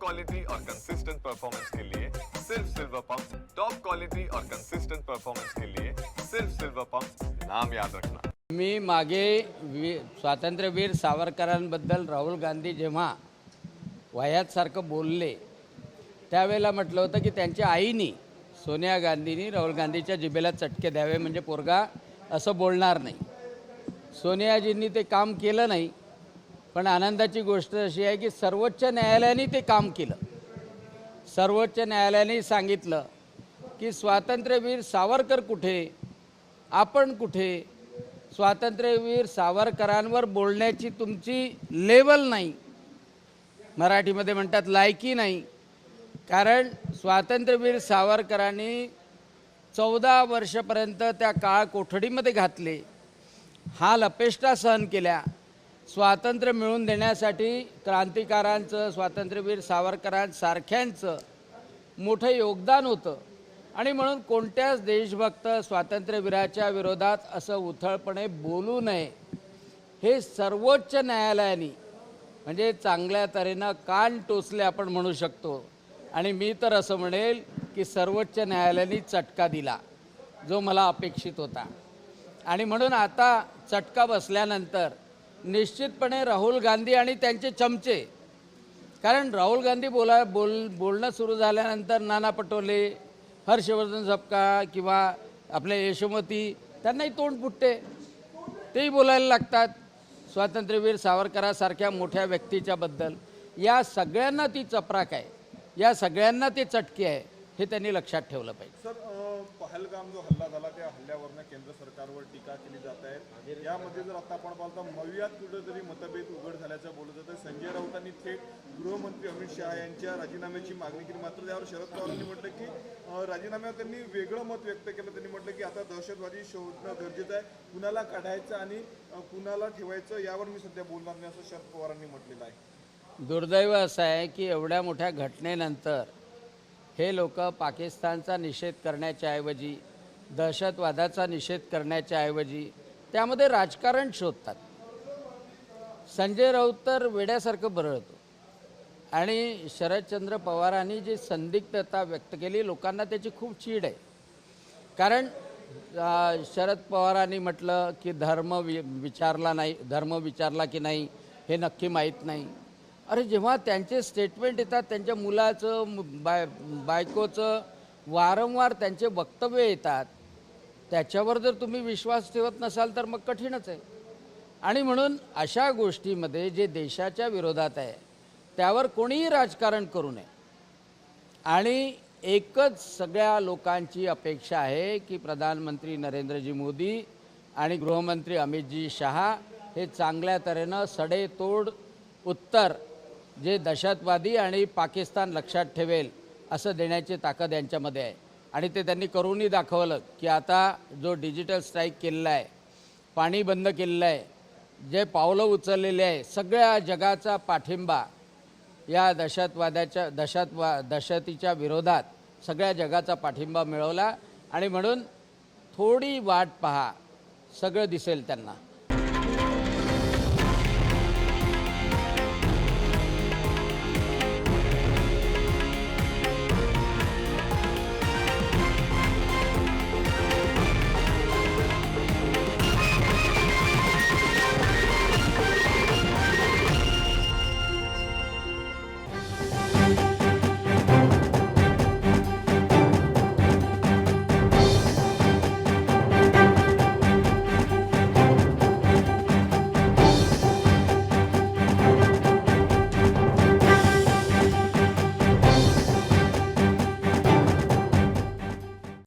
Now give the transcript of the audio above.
Quality और consistent performance के लिए सिर्फ सिल्वर पंप। टॉप क्वालिटी और कंसिस्टेंट परफॉर्मेंस के लिए सिर्फ सिल्वर पंप, नाम याद रखना। मी मागे स्वातंत्र्यवीर सावरकरांबद्दल राहुल गांधी जेव्हा वयातसारखं बोलले त्यावेळेला म्हटलं होतं की त्यांच्या आईनी सोनिया गांधींनी राहुल गांधीच्या जिभेला चटके द्यावे, म्हणजे पोरगा असं बोलणार नाही। सोनियाजींनी ते काम केलं नाही, पण आनंदाची गोष्ट अशी आहे की सर्वोच्च न्यायालयाने ते काम केलं। सर्वोच्च न्यायालयाने सांगितलं की स्वातंत्र्यवीर सावरकर कुठे, आपण कुठे, स्वातंत्र्यवीर सावरकरांवर बोलण्याची तुमची लेवल नाही, मराठीमध्ये म्हणतात लायकी नाही। कारण स्वातंत्र्यवीर सावरकरांनी 14 वर्षपर्यंत त्या काळ कोठडीमध्ये घातले, हाल अपेष्टा सहन केल्या। स्वातंत्र्य मिळवून देण्यासाठी क्रांतिकारांचं, स्वातंत्र्यवीर सावरकरांसारख्यांचं मोठं योगदान होतं आणि म्हणून कोणत्याच देशभक्त स्वातंत्र्यवीराच्या विरोधात असं उथळपणे बोलू नये हे सर्वोच्च न्यायालयाने म्हणजे चांगल्या तऱ्हेनं कान टोचले आपण म्हणू शकतो। आणि मी तर असं म्हणेल की सर्वोच्च न्यायालयाने चटका दिला जो मला अपेक्षित होता। आणि म्हणून आता चटका बसल्यानंतर निश्चितपणे राहुल गांधी आणि त्यांचे चमचे, कारण राहुल गांधी बोलणं सुरू झाल्यानंतर नाना पटोले, हर्षवर्धन झपका किंवा आपले यशोमती त्यांनाही तोंड फुटते, तेही बोलायला लागतात स्वातंत्र्यवीर सावरकरांसारख्या मोठ्या व्यक्तीच्या बद्दल। या सगळ्यांना ती चपराक आहे, या सगळ्यांना ते चटके आहे, हे त्यांनी लक्षात ठेवलं पाहिजे। सर, पहलगाम जो हल्ला झाला त्या हल्ल्यावरनं केंद्र सरकारवर टीका केली जात आहे। यामध्ये जर आता आपण पाहता मवियात कुठेतरी मतभेद उघड झाल्याचं बोलत होतं। संजय राऊतांनी थेट गृहमंत्री अमित शहा यांच्या राजीनाम्याची मागणी केली, मात्र त्यावर शरद पवारांनी म्हटलं की राजीनाम्यावर त्यांनी वेगळं मत व्यक्त केलं। त्यांनी म्हटलं की आता दहशतवादी शोधणं गरजेचं आहे, कुणाला काढायचं आणि कुणाला ठेवायचं यावर मी सध्या बोलणार नाही असं शरद पवारांनी म्हटलेलं आहे। दुर्दैव असं आहे की एवढ्या मोठ्या घटनेनंतर हे लोक पाकिस्तानचा निषेध करण्याच्या ऐवजी, दहशतवादाचा निषेध करण्याच्या ऐवजी त्यामध्ये राजकारण शोधतात। संजय राऊत तर वेड्यासारखं बरळतो आणि शरदचंद्र पवारांनी जी संदिग्धता व्यक्त केली लोकांना त्याची खूप चीड आहे। कारण शरद पवारांनी म्हटलं की धर्म विचारला की नाही हे नक्की माहीत नाही। अरे जेव्हा त्यांचे स्टेटमेंट येतात, त्यांच्या मुलाचं बायकोचं वारंवार त्यांचे वक्तव्य येतात, त्याच्यावर जर तुम्ही विश्वास ठेवत नसाल तर मग कठीणच आहे। आणि म्हणून अशा गोष्टीमध्ये जे देशाच्या विरोधात आहे त्यावर कोणीही राजकारण करू नये। आणि एकच सगळ्या लोकांची अपेक्षा आहे की प्रधानमंत्री नरेंद्रजी मोदी आणि गृहमंत्री अमितजी शहा हे चांगल्या तऱ्हेनं सडेतोड उत्तर जे दहशतवादी आणि पाकिस्तान लक्षात ठेवेल असं देण्याची ताकद यांच्यामध्ये आहे। आणि ते त्यांनी करूनही दाखवलं की आता जो डिजिटल स्ट्राईक केलेला आहे, पाणी बंद केलेलं आहे, जे पावलं उचललेले आहे, सगळ्या जगाचा पाठिंबा या दहशतीच्या विरोधात सगळ्या जगाचा पाठिंबा मिळवला। आणि म्हणून थोडी वाट पहा, सगळं दिसेल त्यांना।